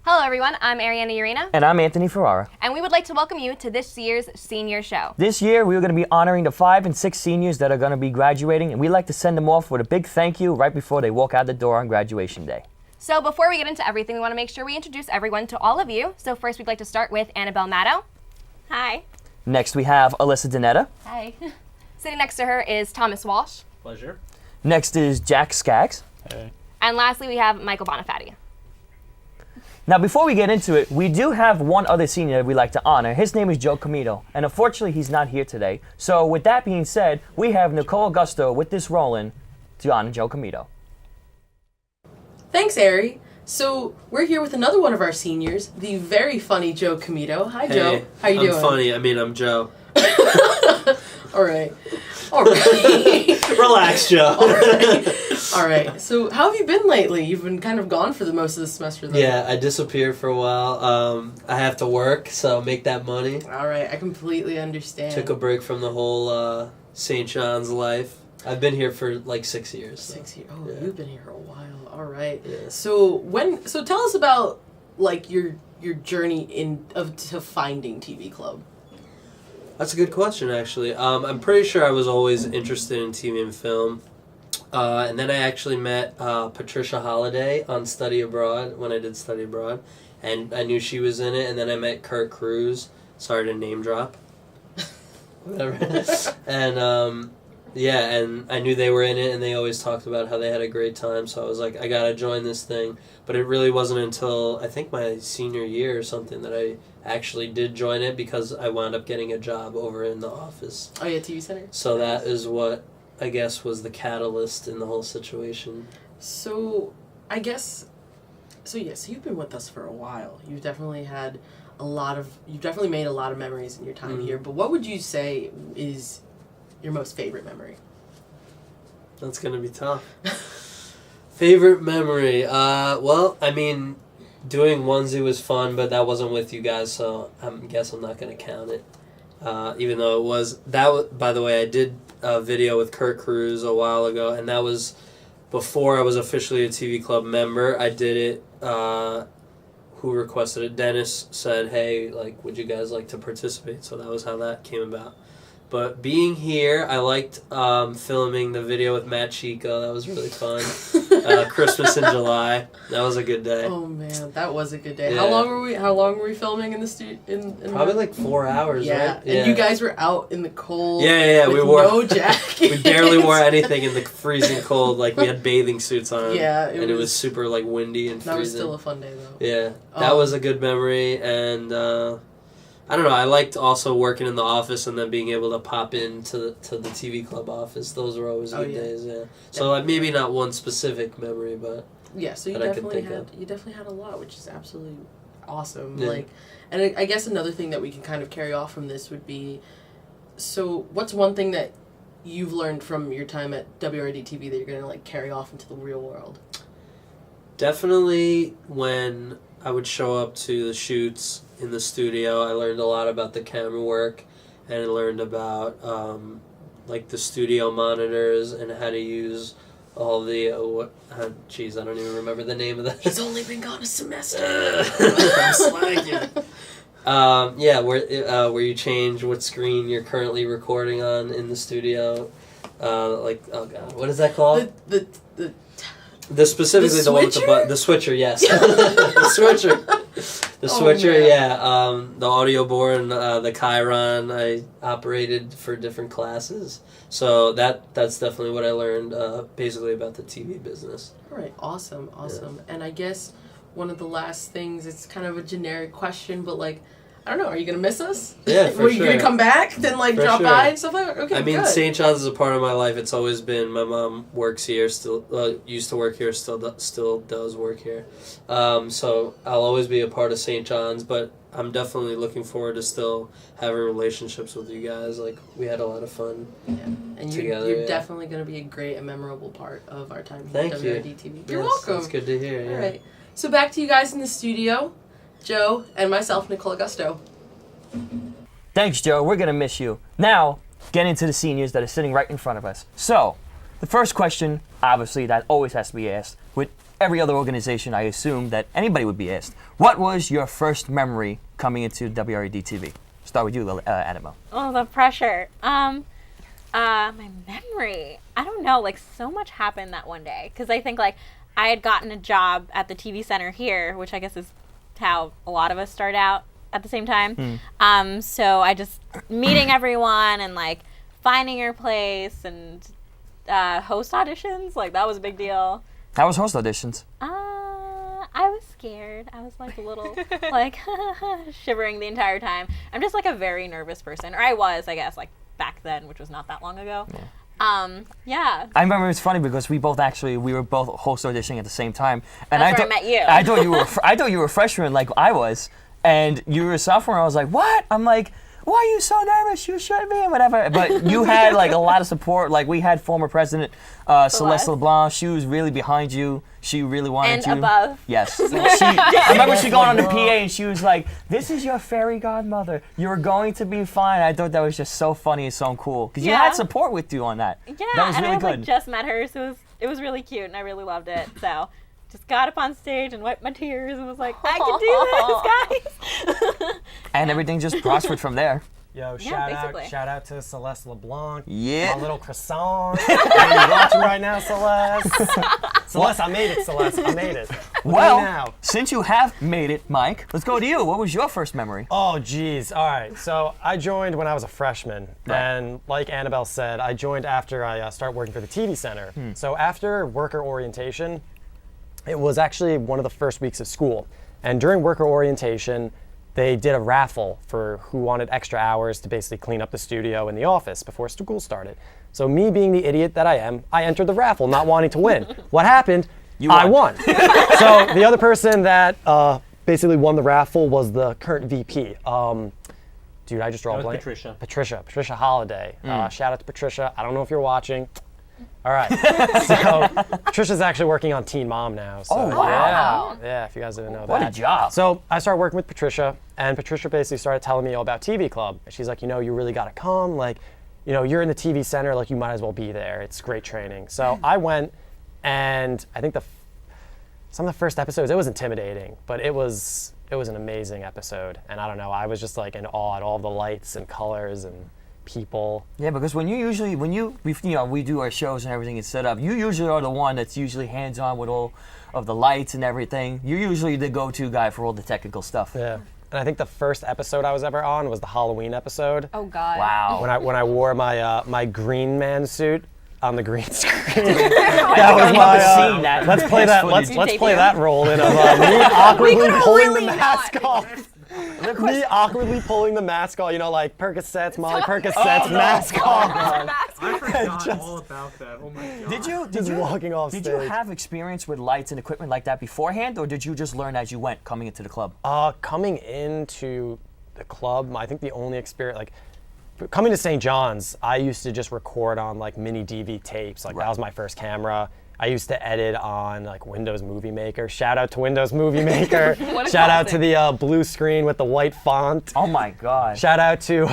Hello everyone, I'm Ariana Urena. And I'm Anthony Ferrara. And we would like to welcome you to this year's senior show. This year we're going to be honoring the 5 and 6 seniors that are going to be graduating, and we'd like to send them off with a big thank you right before they walk out the door on graduation day. So before we get into everything, we want to make sure we introduce everyone to all of you. So first we'd like to start with Annabelle Maddow. Hi. Next we have Alyssa Donetta. Hi. Sitting next to her is Thomas Walsh. Pleasure. Next is Jack Skaggs. Hey. And lastly we have Michael Bonifati. Now, before we get into it, we do have one other senior that we'd like to honor. His name is Joe Comito, and unfortunately, he's not here today. So, with that being said, we have Nicole Augusto with this rolling to honor Joe Comito. Thanks, Ari. So, we're here with another one of our seniors, the very funny Joe Comito. Hi, Hey, Joe. How you doing? I'm funny. I'm Joe. All right. Relax, Joe. All right. So, how have you been lately? You've been kind of gone for the most of the semester, though. Yeah, I disappeared for a while. I have to work, so make that money. All right. I completely understand. Took a break from the whole St. John's life. I've been here for like 6 years. So. 6 years. Oh, yeah. You've been here a while. All right. Yeah. So tell us about like your journey to finding TV Club. That's a good question, actually. I'm pretty sure I was always interested in TV and film. And then I actually met Patricia Holliday on Study Abroad, when I did Study Abroad. And I knew she was in it. And then I met Kurt Cruz. Sorry to name drop. Whatever. And, yeah, and I knew they were in it, and they always talked about how they had a great time. So I was like, I got to join this thing. But it really wasn't until, I think, my senior year or something that I actually did join it, because I wound up getting a job over in the office. Oh, yeah, TV Center? So that is what, I guess, was the catalyst in the whole situation. So, I guess, so you've been with us for a while. You've definitely made a lot of memories in your time here. But what would you say is your most favorite memory? That's going to be tough. Favorite memory? Doing Onesie was fun, but that wasn't with you guys, so I guess I'm not going to count it. Even though it was... By the way, I did a video with Kurt Cruz a while ago, and that was before I was officially a TV Club member. I did it... who requested it? Dennis said, hey, would you guys like to participate? So that was how that came about. But being here, I liked filming the video with Matt Chico. That was really fun. Christmas in July. That was a good day. Oh man, that was a good day. Yeah. How long were we filming in the studio? Probably like 4 hours, yeah. right? And you guys were out in the cold. Yeah. With We wore no jackets. We barely wore anything in the freezing cold. Like we had bathing suits on. Yeah, it was super windy and freezing. That was still a fun day though. Yeah, that was a good memory, and I don't know. I liked also working in the office and then being able to pop into the TV Club office. Those were always good days. Yeah. So maybe not one specific memory, but yeah. So you definitely had a lot, which is absolutely awesome. Yeah. And I guess another thing that we can kind of carry off from this would be, so what's one thing that you've learned from your time at WRED-TV that you're gonna carry off into the real world? Definitely when I would show up to the shoots in the studio, I learned a lot about the camera work, and I learned about the studio monitors and how to use all the I don't even remember the name of that. He's only been gone a semester. I'm slacking. Where you change what screen you're currently recording on in the studio. Oh god, what is that called? Specifically the one with the button, the switcher, yes. The switcher. The switcher, the audio board and the CHYRON I operated for different classes. So that's definitely what I learned basically about the TV business. All right, awesome. Yeah. And I guess one of the last things, it's kind of a generic question, but I don't know, are you going to miss us? Yeah, for Were sure. you going to come back, then drop by and stuff like that? Okay, good. St. John's is a part of my life. It's always been, my mom works here, used to work here, still does work here. So I'll always be a part of St. John's, but I'm definitely looking forward to still having relationships with you guys. We had a lot of fun and together. You're definitely going to be a great and memorable part of our time here Thank at you. WRED-TV. You're welcome. That's good to hear, yeah. All right. So back to you guys in the studio, Joe and myself, Nicole Augusto. Thanks, Joe. We're going to miss you. Now, get into the seniors that are sitting right in front of us. So, the first question obviously that always has to be asked. With every other organization, I assume that anybody would be asked. What was your first memory coming into WRED-TV? Start with you, Annabelle. Oh, the pressure. My memory. I don't know. Like, so much happened that one day. Because I think, like, I had gotten a job at the TV center here, which I guess is how a lot of us start out at the same time. So I just meeting everyone and, like, finding your place and host auditions. Like, that was a big deal. How was host auditions? I was scared. I was like a little like shivering the entire time. I'm just like a very nervous person, or I was, I guess, like back then, which was not that long ago. Yeah. I remember it's funny because we were both host auditioning at the same time, and That's where I met you. I thought you were a freshman like I was, and you were a sophomore. I was like, what? I'm like, why are you so nervous? You shouldn't be, whatever. But you had like a lot of support. Like we had former president Celeste LeBlanc. She was really behind you. She really wanted you. And above. Yes. I remember she going on the PA and she was like, "This is your fairy godmother. You're going to be fine." I thought that was just so funny and so cool because you had support with you on that. Yeah, that was and really I good. like just met her, so it was really cute, and I really loved it. So just got up on stage and wiped my tears and was like, I can do this, guys. And everything just prospered from there. Yo, basically. shout out to Celeste LeBlanc. Yeah. My little croissant. Are you watching right now, Celeste? Celeste, I made it, Celeste. I made it. Well, now. since you have made it, Mike, let's go to you. What was your first memory? Oh, geez. All right. So I joined when I was a freshman. Right. And like Annabelle said, I joined after I started working for the TV center. So after worker orientation, it was actually one of the first weeks of school. And during worker orientation, they did a raffle for who wanted extra hours to basically clean up the studio and the office before school started. So me being the idiot that I am, I entered the raffle not wanting to win. What happened? I won. So the other person that basically won the raffle was the current VP. Dude, I just draw a blank. Patricia Holiday. Shout out to Patricia. I don't know if you're watching. All right. So Patricia's actually working on Teen Mom now. So, Oh, wow. Yeah, if you guys didn't know that. What a job. So I started working with Patricia, and Patricia basically started telling me all about TV Club. She's like, you know, you really got to come. Like, you know, you're in the TV center, like you might as well be there. It's great training. So I went, and I think some of the first episodes, it was intimidating, but it was an amazing episode. And I don't know, I was just like in awe at all the lights and colors and people. Yeah, because we do our shows and everything is set up, you usually are the one that's usually hands-on with all of the lights and everything. You're usually the go-to guy for all the technical stuff. Yeah. And I think the first episode I was ever on was the Halloween episode. Oh God. Wow. When I wore my my green man suit on the green screen. That was my scene that. Let's play that. Let's play that role in of me awkwardly pulling the mask off. Me awkwardly pulling the mask off, you know, like Percocets, Molly Percocets, mask off. I forgot all about that. Oh my god. Did you walking off stage? Did you have experience with lights and equipment like that beforehand, or did you just learn as you went coming into the club? Coming into the club, I think the only experience, like, coming to St. John's, I used to just record on like mini DV tapes. Like that was my first camera. I used to edit on like Windows Movie Maker. Shout out to Windows Movie Maker. Shout out to the blue screen with the white font. Oh my God. Shout out to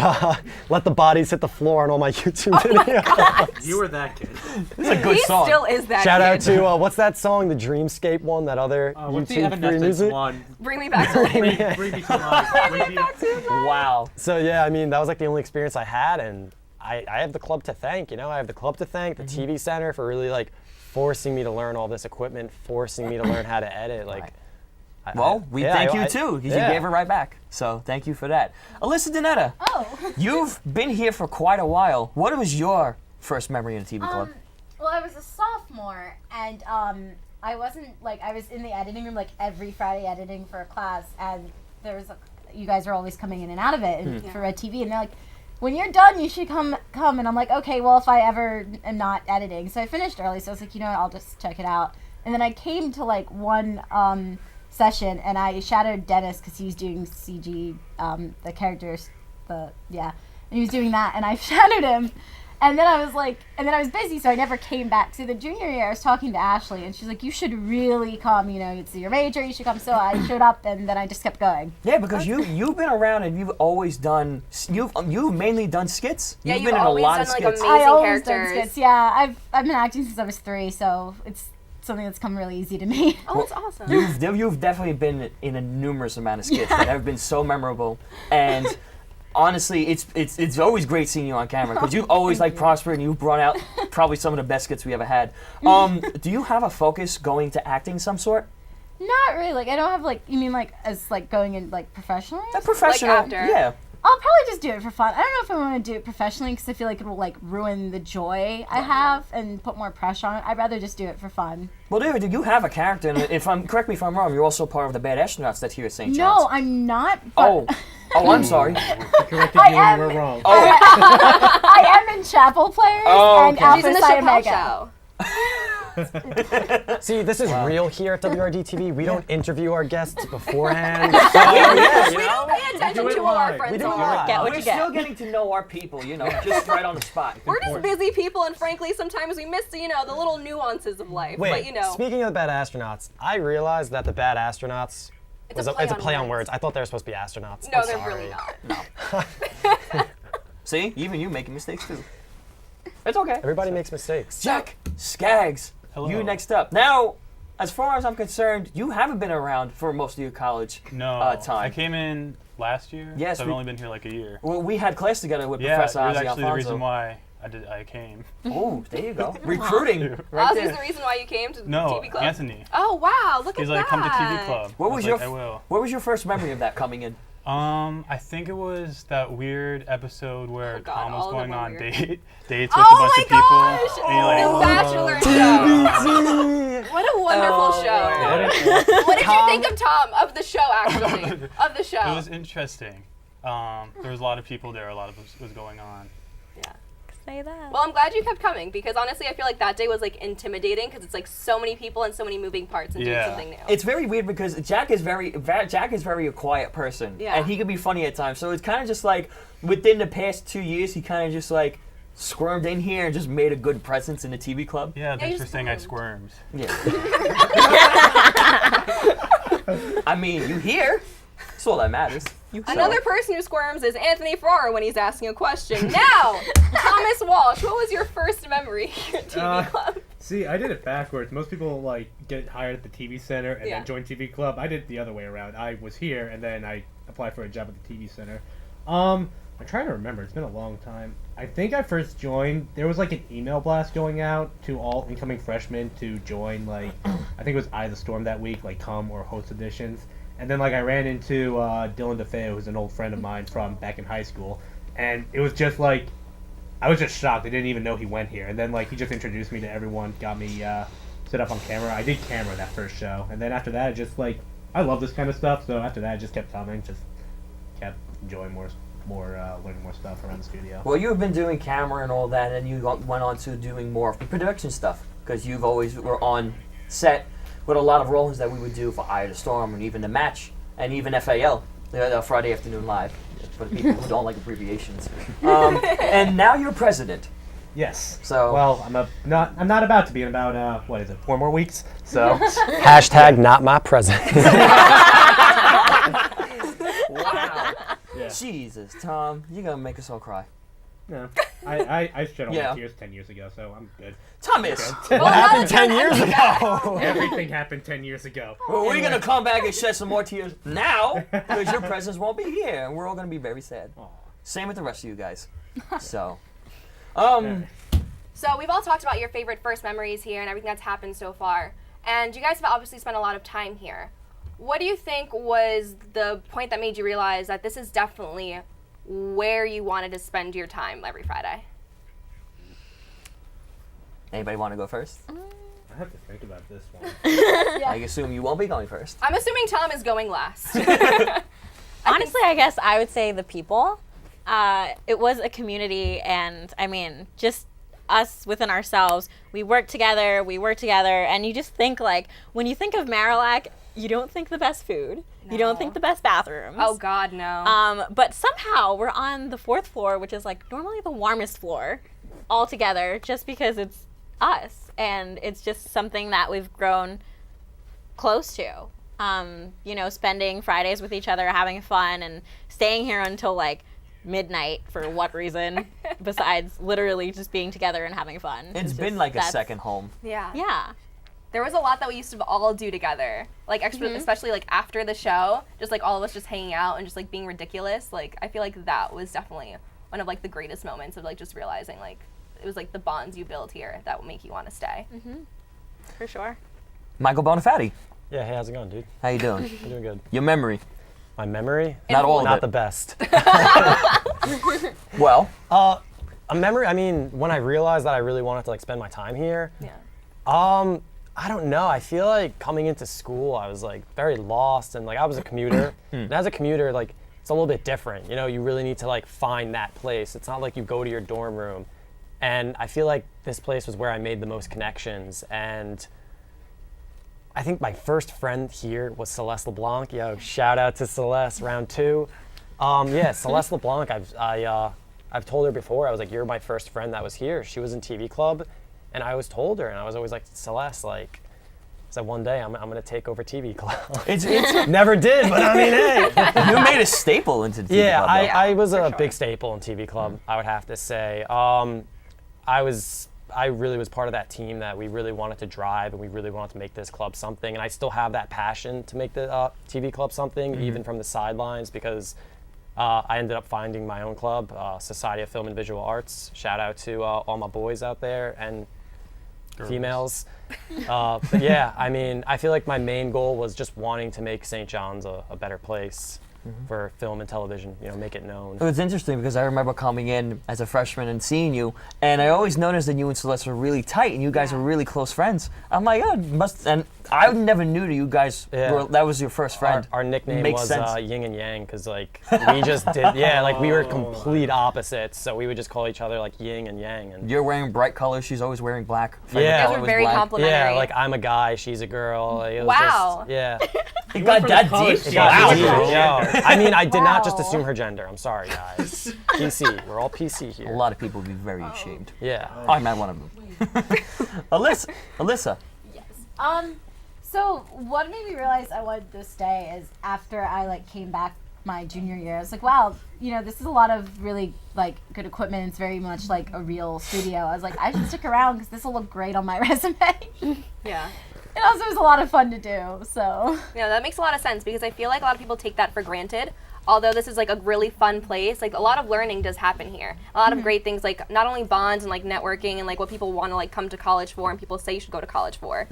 Let the Bodies Hit the Floor on all my YouTube videos. You were that kid. This is a good song. He still is that Shout out kid. to what's that song? The Dreamscape one. That other What's the YouTube free Evanescence music. one? Bring me back to life. Bring me to life. Wow. So yeah, I mean that was like the only experience I had, and I have the club to thank. You know, I have the club to thank, the TV Center for really like forcing me to learn all this equipment, forcing me to learn how to edit. Like, Well, we thank you too, because you gave it right back. So thank you for that. Alyssa Donetta, you've been here for quite a while. What was your first memory in a TV club? Well, I was a sophomore, and I wasn't like I was in the editing room like every Friday editing for a class, and there was you guys are always coming in and out of it and for RoseAnn, and they're like, when you're done, you should come. And I'm like, okay, well, if I ever am not editing. So I finished early, so I was like, you know what, I'll just check it out. And then I came to like one session, and I shadowed Dennis because he was doing CG, the characters, and he was doing that, and I shadowed him. And then I was busy, so I never came back. So the junior year, I was talking to Ashley, and she's like, you should really come, it's your major, you should come. So I showed up, and then I just kept going. Yeah, because you've been around and you've always done, you've mainly done skits. Yeah, you've you've been in a always lot done of like skits. amazing I always characters. done skits, yeah. I've been acting since I was 3, so it's something that's come really easy to me. Oh, that's awesome. You've definitely been in a numerous amount of skits that have been so memorable, and honestly, it's always great seeing you on camera because you've always prospered and you've brought out probably some of the best skits we ever had. Do you have a focus going to acting some sort? Not really. Like I don't have you mean as going in professionally? A professional, Like after. yeah. I'll probably just do it for fun. I don't know if I want to do it professionally because I feel like it will ruin the joy I have and put more pressure on it. I'd rather just do it for fun. Well, David, you have a character, and correct me if I'm wrong, you're also part of the Bad Astronauts that's here at St. John's. No, I'm not. But I'm sorry. Corrected you when you were wrong. I am in Chapel Players and okay. Alpha She's in the Psi Chappelle Omega. show. See, this is real here at WRED-TV. We don't interview our guests beforehand. We don't pay attention to all our friends. We do it are. live. Get what We're you get. still getting to know our people, just right on the spot. We're just busy people, and frankly, sometimes we miss, the little nuances of life. Wait, But, speaking of the Bad Astronauts, I realized that the Bad Astronauts It's it's a play on words. I thought they were supposed to be astronauts. no, I'm they're sorry. really not. See, even you making mistakes too. It's okay. Everybody makes mistakes. Jack Skaggs, Hello. you next up. Now, as far as I'm concerned, you haven't been around for most of your college No, time. I came in last year. Yes, so I've we- only been here like a year. Well, we had class together with Yeah, Professor it was Ozzie actually Alfonso. the reason why I came. Oh, there you go. Recruiting. Right Ozzie's there. the reason why you came to No, TV Club? Anthony. Oh, wow, look He's at like, that. come to TV Club. What I was like, your I will. What was your first memory of that coming in? I think it was that weird episode where Oh, God, Tom was all of them going are on weird. dates with a Oh bunch my of people. gosh! And you're The like, Bachelor show. What a wonderful show. "Oh." What did you think of Tom? Of the show, actually. Of the show. It was interesting. There was a lot of people there. A lot of was going on. Yeah. Say that. Well, I'm glad you kept coming because honestly, I feel like that day was intimidating because it's so many people and so many moving parts and doing Yeah. something new. It's very weird because Jack is very a quiet person, Yeah. and he can be funny at times. So it's kind of just within the past 2 years, he kind of just squirmed in here and just made a good presence in the TV club. Yeah, thanks you for saying I squirmed. squirmed. Yeah. I mean, you here. That's all that matters. Another person who squirms is Anthony Farrar when he's asking a question. Now, Thomas Walsh, what was your first memory here at TV Club? See, I did it backwards. Most people get hired at the TV Center and Yeah. then join TV Club. I did it the other way around. I was here and then I applied for a job at the TV Center. I'm trying to remember. It's been a long time. I think I first joined. There was an email blast going out to all incoming freshmen to join. I think it was Eye of the Storm that week, come or host editions. And then I ran into Dylan DeFeo, who's an old friend of mine from back in high school, and it was just I was just shocked. I didn't even know he went here. And then he just introduced me to everyone, got me set up on camera. I did camera that first show, and then after that, I just I love this kind of stuff. So after that, I just kept coming, just kept enjoying more learning more stuff around the studio. Well, you've been doing camera and all that, and you went on to doing more of the production stuff because you've always were on set with a lot of roles that we would do for Eye of the Storm and even The Match and even FAL, the Friday Afternoon Live, for the people who don't like abbreviations. And now you're president. Yes. So Well, I'm not about to be in about 4 more weeks. So Hashtag not my president. wow. yeah. Jesus, Tom, you're gonna make us all cry. No, I shed all Yeah. my tears 10 years ago, so I'm good. Thomas, What happened 10 years ago? Everything happened 10 years ago. well, we're gonna come back and shed some more tears now because your presence won't be here, and we're all gonna be very sad. Aw. Same with the rest of you guys. So, So we've all talked about your favorite first memories here and everything that's happened so far. And you guys have obviously spent a lot of time here. What do you think was the point that made you realize that this is definitely where you wanted to spend your time every Friday? anybody want to go first? I have to think about this one. I assume you won't be going first. I'm assuming Tom is going last. Honestly, I guess I would say the people. It was a community, and I mean, just us within ourselves. We work together, and you just think when you think of Marillac, you don't think the best food. You don't think the best bathrooms. Oh God, no. But somehow we're on the 4th floor, which is normally the warmest floor all together just because it's us, and it's just something that we've grown close to. You know, spending Fridays with each other, having fun, and staying here until like midnight for what reason besides literally just being together and having fun. It's been like a second home. Yeah. Yeah. There was a lot that we used to all do together, like especially like after the show, just like all of us just hanging out and just like being ridiculous. Like I feel like that was definitely one of like the greatest moments of like just realizing like it was like the bonds you build here that will make you want to stay. For sure. Michael Bonafatti, Yeah, hey, how's it going, dude? how you doing? I'm doing good. Your memory? My memory? Not all of Not it. the best. Well, A memory, I mean, when I realized that I really wanted to like spend my time here, Yeah. I don't know. I feel like coming into school, I was like very lost, and like I was a commuter. And as a commuter, like it's a little bit different. You know, you really need to like find that place. It's not like you go to your dorm room. And I feel like this place was where I made the most connections. And I think my first friend here was Celeste LeBlanc. Yo, shout out to Celeste, round 2. Yeah, Celeste LeBlanc, I've told her before, I was like, you're my first friend that was here. She was in TV Club, and I always told her, and I was always like, Celeste, like, so one day I'm gonna take over TV Club. it's Never did, but I mean, hey. you made a staple into TV Yeah, Club, though. I was a big staple in TV Club, I would have to say. I really was part of that team that we really wanted to drive, and we really wanted to make this club something, and I still have that passion to make the TV Club something, even from the sidelines, because I ended up finding my own club, Society of Film and Visual Arts. Shout out to all my boys out there and females. But yeah, I mean, I feel like my main goal was just wanting to make St. John's a better place for film and television, you know, make it known. It was interesting because I remember coming in as a freshman and seeing you, and I always noticed that you and Celeste were really tight, and you guys were really close friends. I'm like, oh, and I never knew that you guys that was your first friend. Our nickname Makes was sense. Yin and Yang, because like we just did, like we were complete opposites, so we would just call each other like Yin and Yang. And You're wearing bright colors, she's always wearing black. Yeah. You guys Color were was very black. complimentary. yeah, like I'm a guy, she's a girl. Like, it was Wow. just, yeah. It got that deep. It got deep, Wow. yo. I mean, I did not just Wow. assume her gender. I'm sorry, guys. PC. We're all PC A here. lot of people would be very ashamed. Yeah. I'm not one of them. Alyssa. So what made me realize I wanted to stay is after I like came back my junior year, I was like, wow, you know, this is a lot of really like good equipment. It's very much like a real studio. I was like, I should stick around because this will look great on my resume. Yeah. And also it was a lot of fun to do, so. Yeah, that makes a lot of sense because I feel like a lot of people take that for granted. Although this is like a really fun place, like a lot of learning does happen here. A lot of great things, like not only bonds and like networking and like what people want to like come to college for and people say you should go to college for.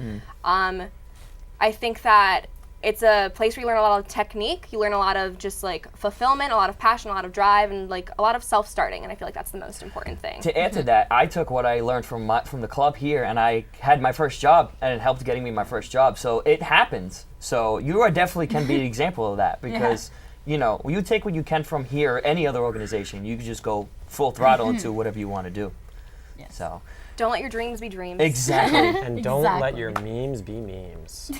I think that it's a place where you learn a lot of technique, you learn a lot of just like fulfillment, a lot of passion, a lot of drive, and like a lot of self-starting, and I feel like that's the most important thing. To add to that, I took what I learned from the club here, and I had my first job, and it helped getting me my first job. So it happens. So you are definitely can be an example of that because you know you take what you can from here or any other organization. You can just go full throttle into whatever you want to do. Yes. So Don't let your dreams be dreams. exactly. And don't let Exactly. your memes be memes.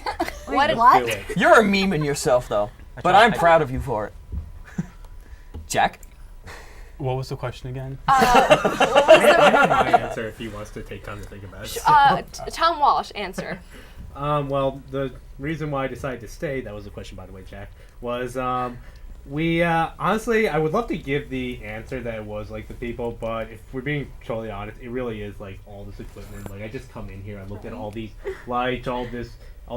Wait, what? You're a meme in yourself, though. But I'm proud of you for it. Jack? What was the question again? I have my answer if he wants to take time to think about it. Tom Walsh, answer. Well, the reason why I decided to stay, that was the question, by the way, Jack, was we, honestly, I would love to give the answer that it was like the people, but if we're being totally honest, it really is like all this equipment. Like, I just come in here, I looked at all these lights, all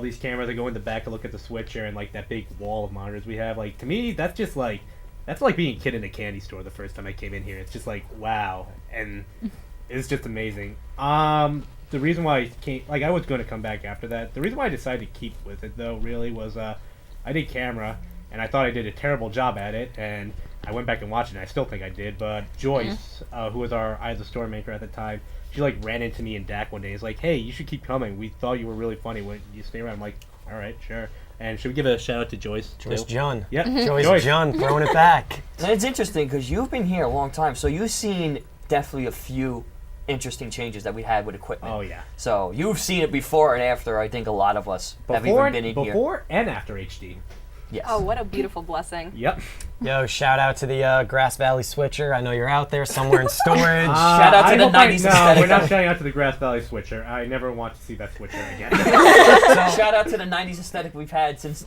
these cameras, I go in the back to look at the switcher and like that big wall of monitors we have. Like, to me, that's just like, that's like being a kid in a candy store the first time I came in here. It's just like, wow. And it's just amazing. The reason why I came, like I was going to come back after that. The reason why I decided to keep with it though really was I did camera and I thought I did a terrible job at it, and I went back and watched it and I still think I did, but Joyce, who was our Eye of the Storm maker at the time, she like ran into me and Dak one day and was like, hey, you should keep coming. We thought you were really funny when you stay around. I'm like, all right, sure. And should we give a shout out to Joyce? Joyce too? John. Yep. Joyce John throwing it back. And it's interesting because you've been here a long time, so you've seen definitely a few interesting changes that we had with equipment. Oh yeah. So you've seen it before and after. I think a lot of us have even been in here. Before and after HD. Yes. Oh, what a beautiful blessing. Yep. Yo, shout out to the Grass Valley Switcher. I know you're out there somewhere in storage. Shout out to the 90s No, aesthetic. we're not shouting out to the Grass Valley Switcher. I never want to see that Switcher again. Shout out to the 90s aesthetic we've had since,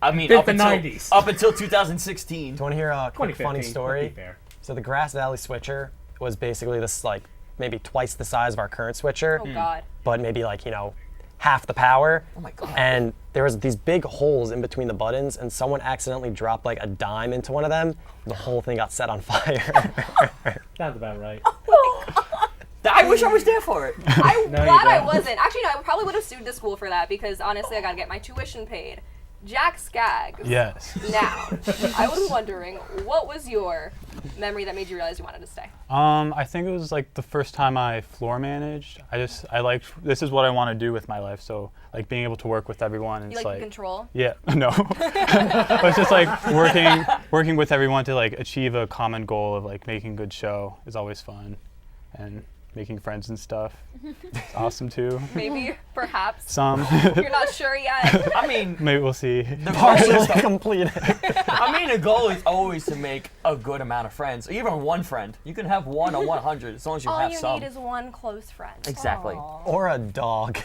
I mean, Since up the until, 90s. up until 2016. Do you want to hear a quick 2015, funny let's be story? fair. So the Grass Valley Switcher was basically this like maybe twice the size of our current switcher, Oh God. but maybe like, you know, half the power. Oh my God. And there was these big holes in between the buttons, and someone accidentally dropped like a dime into one of them. The whole thing got set on fire. Sounds about right. I wish I was there for it. I'm No, you glad I don't. wasn't. Actually, no, I probably would have sued the school for that because honestly, I gotta get my tuition paid. Jack Skaggs. Yes. Now, I was wondering, what was your memory that made you realize you wanted to stay? I think it was like the first time I floor managed. I liked, this is what I want to do with my life. So like being able to work with everyone. And You it's like like, control? yeah, no. But it's just like working with everyone to like achieve a common goal of like making a good show is always fun, and making friends and stuff. It's awesome too. Maybe, perhaps. Some. You're not sure yet. I mean, Maybe we'll see. the goal Partially is, completed. I mean, the goal is always to make a good amount of friends. Even one friend. You can have 1 or 100 as long as you All have you some. need is one close friend. Exactly. Or a dog.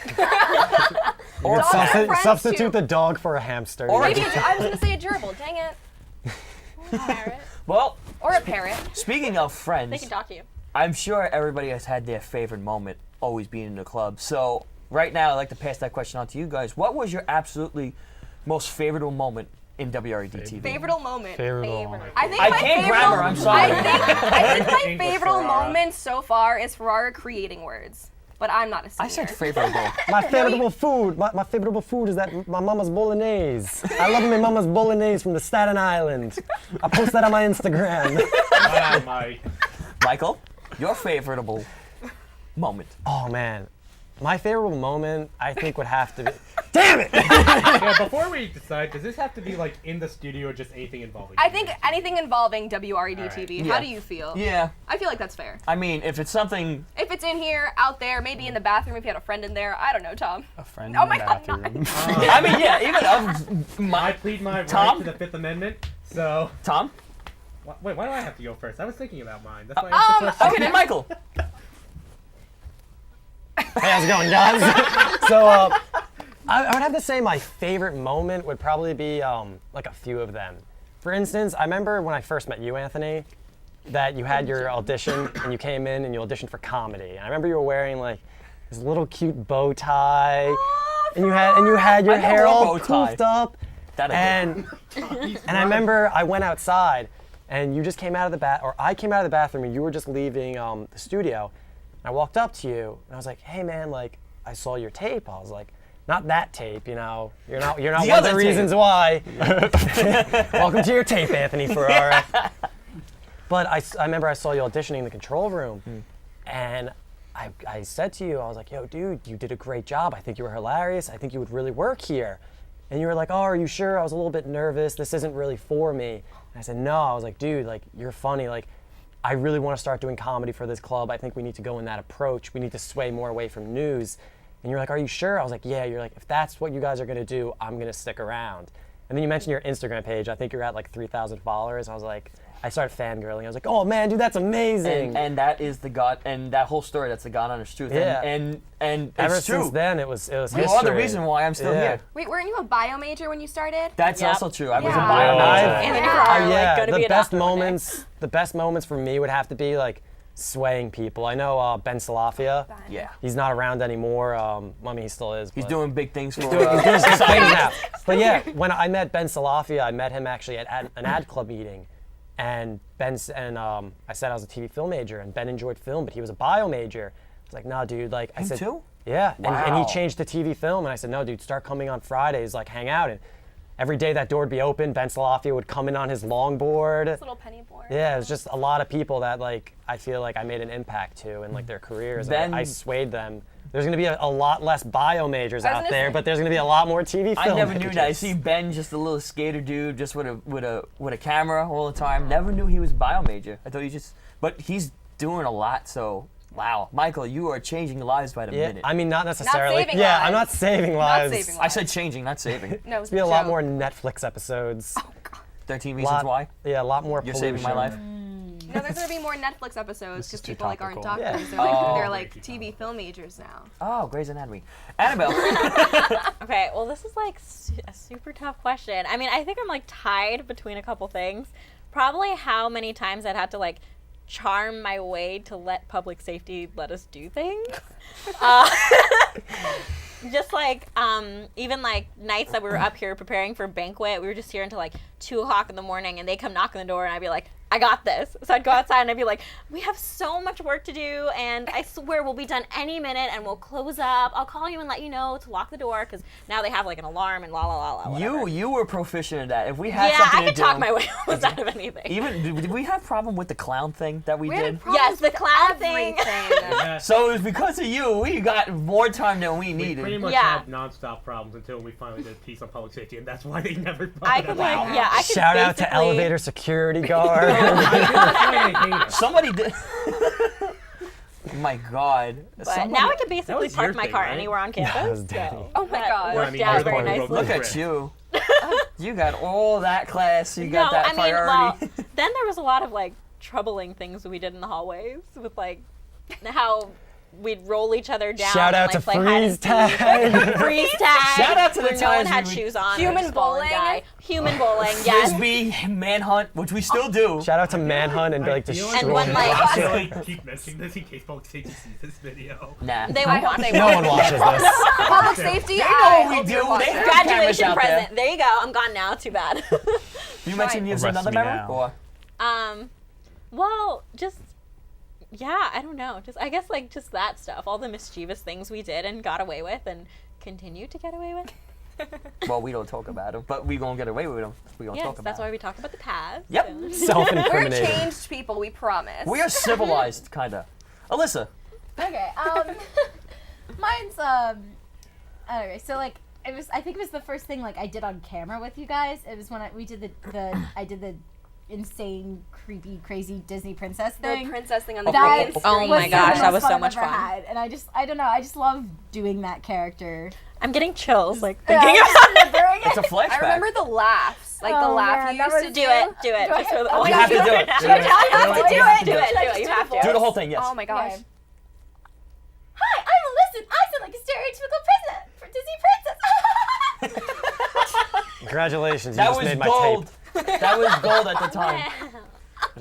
Or Dogs have friends, Substitute too. the dog for a hamster. Or Maybe I was gonna say a gerbil. Dang it. Parrot. well, Or a parrot. speaking of friends, They can talk to you. I'm sure everybody has had their favorite moment always being in the club. So right now, I'd like to pass that question on to you guys. What was your absolutely most favorable moment in WRED-TV? Favorite moment. Favorable moment. I think I my can't favorite- grammar, I'm sorry. I think my English favorite Ferrara. moment so far is Ferrara creating words. But I'm not a singer. I said favorable. My favorite food. My favorite food is that my mama's bolognese. I love my mama's bolognese from the Staten Island. I post that on my Instagram. Wow, Mike. Michael, your favorable moment. Oh man, my favorite moment I think would have to be. Damn it! Yeah, before we decide, does this have to be like in the studio or just anything involving? I think anything involving WRED-TV. Yeah. How do you feel? Yeah, I feel like that's fair. I mean, if it's something, If it's in here, out there, maybe in the bathroom if you had a friend in there. I don't know, Tom. A friend Oh in the my God, bathroom. I mean, yeah, even of I my plead my right Tom? to the Fifth Amendment. So, Tom. wait, why do I have to go first? I was thinking about mine. That's why I asked the question. Okay, then Michael. Hey, how's it going, guys? So, I would have to say my favorite moment would probably be like a few of them. For instance, I remember when I first met you, Anthony, that you had your audition and you came in and you auditioned for comedy. And I remember you were wearing like this little cute bow tie, and you had your I know hair a all bow tie. poofed up. That I And I remember I went outside and you just came out of the I came out of the bathroom and you were just leaving the studio. And I walked up to you and I was like, "Hey man, like I saw your tape." I was like, "Not that tape, you know. You're not The one of other the reasons why." Welcome to your tape, Anthony Ferrara. But I remember I saw you auditioning in the control room, and I said to you, I was like, "Yo, dude, you did a great job. I think you were hilarious. I think you would really work here." And you were like, "Oh, are you sure?" I was a little bit nervous. This isn't really for me. And I said, "No." I was like, "Dude, like you're funny. Like I really want to start doing comedy for this club. I think we need to go in that approach. We need to sway more away from news." And you're like, "Are you sure?" I was like, "Yeah." You're like, "If that's what you guys are gonna do, I'm gonna stick around." And then you mentioned your Instagram page. I think you're at like 3,000 followers. I was like, I started fangirling. I was like, "Oh man, dude, that's amazing." and that is the God, and that whole story, that's the God honest truth. Yeah. And Ever it's true. since then, it was You history. are the reason why I'm still Yeah. here. Wait, weren't you a bio major when you started? That's Yep. also true. I was a Yeah. bio I've- major. Anthony Yeah. Ferrara, yeah, like, gonna be the a best doctor one day. moments. The best moments for me would have to be like swaying people. I know Ben Salafia. Yeah. He's not around anymore. I mean, he still is. He's but- doing big things for He's doing good society. things now. But yeah, when I met Ben Salafia, I met him actually at an ad club meeting, and I said I was a TV film major, and Ben enjoyed film, but he was a bio major. I was like, "Nah, dude." Like I Him said, too? yeah, and he Wow. changed to TV film, and I said, "No, dude, start coming on Fridays, like hang out." And every day that door would be open, Ben Salafia would come in on his longboard. Little penny board. Yeah, it was just a lot of people that like I feel like I made an impact to in like their careers. Ben- I swayed them. There's gonna be a lot less bio majors I was out gonna there, say- but there's gonna be a lot more TV film I never knew majors. that. I see Ben, just a little skater dude, just with a camera all the time. Never knew he was a bio major. I thought he just, but he's doing a lot. So Wow, Michael, you are changing lives by the Yeah, minute. I mean, not necessarily. saving yeah, lives. I'm not saving lives. saving I lives. said changing, not saving. No, It's be a lot more Netflix episodes. 13 Reasons Why. Yeah, a lot more. You're saving my life. No, there's gonna be more Netflix episodes This is because too people like aren't topical. doctors. Yeah. They're Oh. like TV film majors now. Oh, Grey's Anatomy. Annabelle. Okay, well, this is like a super tough question. I mean, I think I'm like tied between a couple things. Probably how many times I'd have to like charm my way to let public safety let us do things. Just like even like nights that we were up here preparing for banquet, we were just here until like 2 o'clock in the morning, and they come knock on the door, and I'd be like, I got this. So I'd go outside and I'd be like, we have so much work to do, and I swear we'll be done any minute, and we'll close up. I'll call you and let you know to lock the door, because now they have like an alarm and la la la la. Whatever. You were proficient at that. If we had Yeah, something I could to talk do, my way almost out of anything. Even did we have problem with the clown thing that we We had did? problems Yes, the with clown thing. everything. Yeah. So it was because of you. We got more time than we We needed. pretty much Yeah. had non-stop problems until we finally did a piece on public safety, and that's why they never brought I it could up. like, yeah, I could Shout out to basically- elevator security guard. That's why they hate us. Somebody did. My God. But now I can basically was park your my thing, car right? anywhere on campus. That was Danny. So Oh my that God. worked I mean, out you're the very one who nicely. wrote Look the at script. you. You got all that class. You got No, that I mean, priority. well, then there was a lot of like troubling things we did in the hallways with like how we'd roll each other down. Shout and, out like, to play hide and freeze tag. seek. Freeze tag. Shout out to the where no one times had we would- shoes on. Human and just fall and bowling. die. Human bowling. Yes. Frisbee, manhunt, which we still do. Shout out to Manhunt and like I feel destroy. And when, like- I feel like keep mentioning this in case folks see this video. Nah. They I won't hope watch they it. No one watches this. Public safety. They know I what we hope do. you're They watching. have cameras Graduation out there. present. There you go. I'm gone now. Too bad. You mentioned you have Arrest another me memory? now. Or Well, just yeah, I don't know. Just I guess like just that stuff, all the mischievous things we did and got away with and continue to get away with. well, we don't talk about them, but we gonna get away with them. We gonna Yes, talk about that's why 'em. we talk about the past. Yep. and- We're Self-incriminating. changed people, we promise. We are civilized, kinda. Alyssa. Okay. Mine's okay. So like it was. I think it was the first thing like I did on camera with you guys. It was when we did I did the insane, creepy, crazy Disney princess the thing. princess thing on the That big Oh screen. my gosh, the that most was so I've much ever fun. had. And I don't know. I just love doing that character. I'm getting chills like Yeah, thinking I'm about remembering It's a it. flashback. I remember the laughs, like the Oh, laugh man, you that used was- to do it, do it. Do I Just for the have- We have to do it. Do I have to do it? Do it. You have to. Do the whole thing, yes. Oh my gosh. Okay. Hi, I'm Alyssa. I sound like a stereotypical Disney princess. Congratulations, you That just was made my gold. tape. That was gold at the time.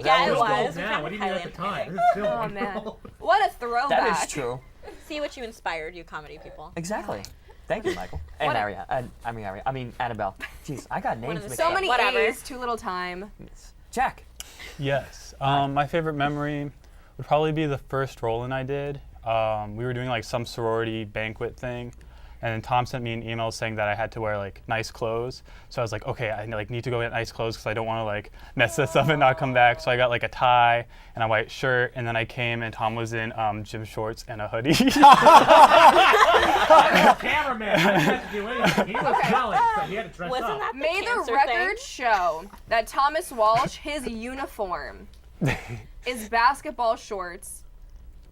Yeah, it It's was. gold which now. I'm What do you mean highly at the time? entertaining. This is still Oh on man, gold. what a throwback. That is true. See what you inspired, you comedy people. Exactly. Thank you, Michael. And What a- Ariana. I mean, Annabelle. Jeez, I got names of the mixed So up. many Whatever. A's, too little time. Jack. Yes. My favorite memory would probably be the first roll-in I did. We were doing like some sorority banquet thing, and then Tom sent me an email saying that I had to wear like nice clothes. So I was like, okay, I like need to go get nice clothes because I don't want to like mess this up and not come back. So I got like a tie and a white shirt, and then I came and Tom was in gym shorts and a hoodie. Cameraman. I didn't have to do anything. He was college, so he had to dress Wasn't up. that the May the cancer record thing? show that Thomas Walsh, his uniform is basketball shorts,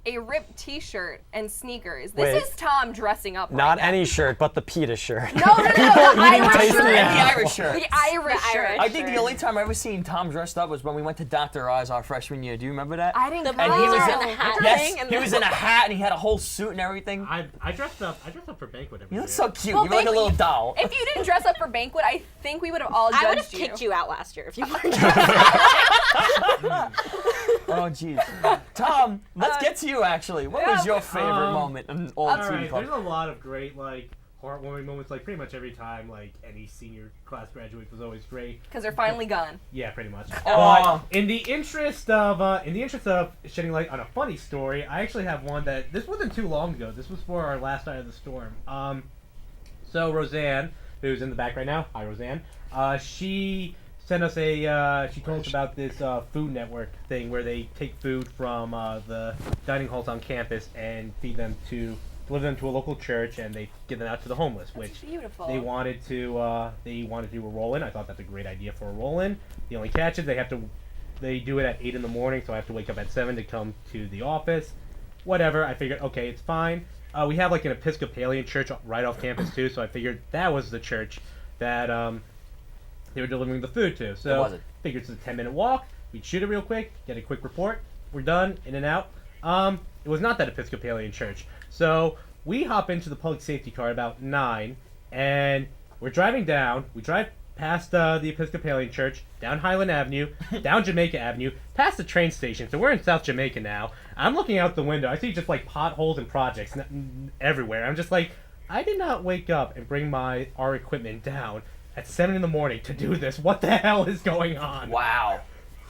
a ripped t-shirt, and sneakers. This Wait. is Tom dressing up Not right now. any shirt, but the PETA shirt. No, the Irish tasty shirt. And the apple. Irish shirt. The Irish shirt. Irish. I think the only time I ever seen Tom dressed up was when we went to Dr. Oz our freshman year. Do you remember that? I didn't The go. and he was blazer in and the hat yes, thing and he the- was in a hat and he had a whole suit and everything. I dressed up for banquet every You year. look so cute. Well, you look like a banquet- little doll. If you didn't dress up for banquet, I think we would have all judged I would have you. kicked you out last year if you weren't. Oh, jeez. Tom, let's get to you, actually. What was your favorite moment in all All TV right, Club? there's a lot of great like heartwarming moments. Like pretty much every time like any senior class graduate was always great. Because they're finally gone. Yeah, pretty much. Aw. But in the interest of shedding light on a funny story, I actually have one that this wasn't too long ago. This was for our last night of the storm. So RoseAnn, who's in the back right now, hi RoseAnn. She sent us she told us about this food network thing where they take food from the dining halls on campus and deliver them to a local church, and they give them out to the homeless, which Beautiful. they wanted to do a roll-in. I thought that's a great idea for a roll-in. The only catch is they do it at 8 in the morning, so I have to wake up at 7 to come to the office, whatever. I figured, okay, it's fine. We have like an Episcopalian church right off campus too, so I figured that was the church that they were delivering the food to. So was it? Figured it's a 10-minute walk. We'd shoot it real quick, get a quick report. We're done, in and out. It was not that Episcopalian church. So we hop into the public safety car about 9, and we're driving down. We drive past the Episcopalian church, down Highland Avenue, down Jamaica Avenue, past the train station. So we're in South Jamaica now. I'm looking out the window. I see just like potholes and projects everywhere. I'm just like, I did not wake up and bring our equipment down at 7 in the morning to do this. What the hell is going on? Wow.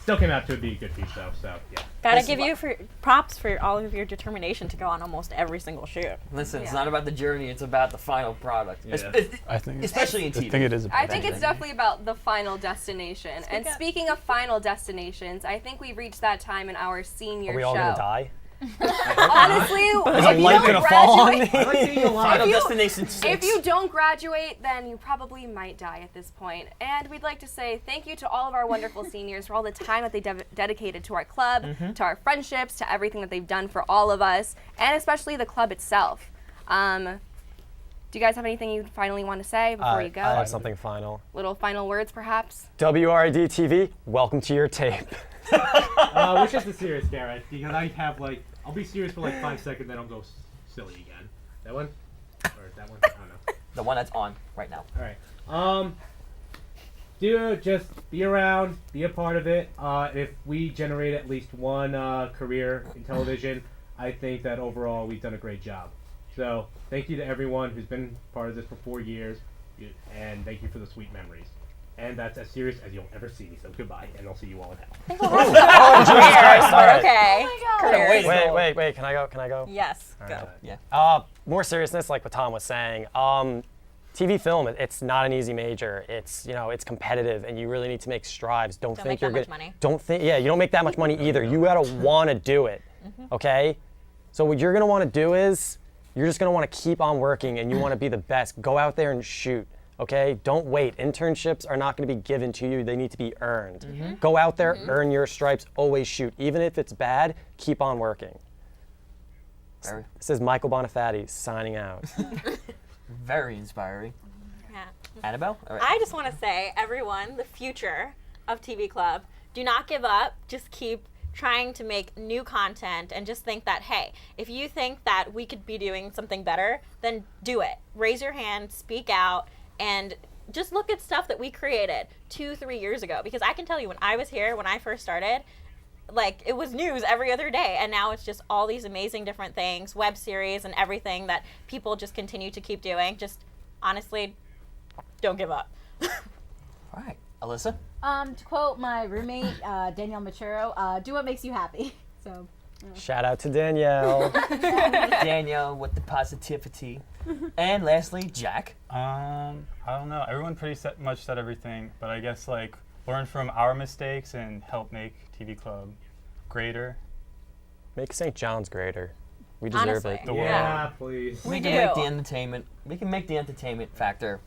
Still came out to be a good piece though, so yeah. Gotta give you props for all of your determination to go on almost every single shoot. Listen, it's not about the journey, it's about the final product. Yeah. I think Especially in TV. I think it is. I think it's definitely about the final destination. And speaking of final destinations, I think we've reached that time in our senior Are we show. all gonna die? Honestly, Is if a you light don't gonna fall on graduate, me? I like being alive. Final If you- Destination 6. if you don't graduate, then you probably might die at this point. And we'd like to say thank you to all of our wonderful seniors for all the time that they dedicated to our club, to our friendships, to everything that they've done for all of us, and especially the club itself. Do you guys have anything you finally want to say before you go? I have something final. Little final words, perhaps? WRED-TV, welcome to your tape. Which is the serious, Garrett? Because I have like, I'll be serious for like 5 seconds, then I'll go silly again. That one? Or that one? I don't know. The one that's on right now. Alright. Just be around, be a part of it. If we generate at least one career in television, I think that overall we've done a great job. So, thank you to everyone who's been part of this for 4 years, and thank you for the sweet memories. And that's as serious as you'll ever see me, so goodbye, and I'll see you all in hell. Okay. Careers. Wait, can I go? Yes, All go. right. Yeah. More seriousness, like what Tom was saying. TV film, it's not an easy major. It's it's competitive, and you really need to make strides. Don't think make you're that good. much money. Don't think, you don't make that much money either. You gotta want to do it, okay? So what you're gonna want to do is you're just gonna want to keep on working, and you want to be the best. Go out there and shoot. Okay, don't wait. Internships are not going to be given to you. They need to be earned. Go out there, earn your stripes, always shoot. Even if it's bad, keep on working. This is Michael Bonifati signing out. Very inspiring. Yeah. Annabelle? All right. I just want to say, everyone, the future of TV Club, do not give up. Just keep trying to make new content and just think that, hey, if you think that we could be doing something better, then do it. Raise your hand, speak out, and just look at stuff that we created 2-3 years ago. Because I can tell you, when I was here, when I first started, like, it was news every other day, and now it's just all these amazing different things, web series and everything that people just continue to keep doing. Just honestly, don't give up. All right. Alyssa? To quote my roommate, Danielle Machero, do what makes you happy. So. Shout out to Danielle. Danielle with the positivity. And lastly, Jack. I don't know. Everyone pretty much said everything, but I guess like learn from our mistakes and help make TV Club greater. Make St. John's greater. We deserve Honestly. it. The world. Yeah, please. We can do. make the entertainment. We can make the entertainment factor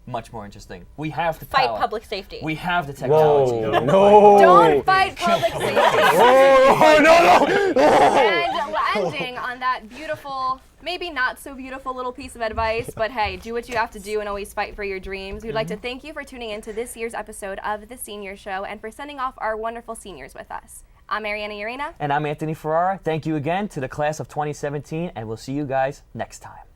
much more interesting. We have the Fight power. public safety. We have the technology. Whoa, no. Don't fight public safety. Oh, no. And ending on that beautiful, maybe not so beautiful little piece of advice, but hey, do what you have to do and always fight for your dreams. We'd like to thank you for tuning in to this year's episode of The Senior Show and for sending off our wonderful seniors with us. I'm Mariana Urena. And I'm Anthony Ferrara. Thank you again to the class of 2017, and we'll see you guys next time.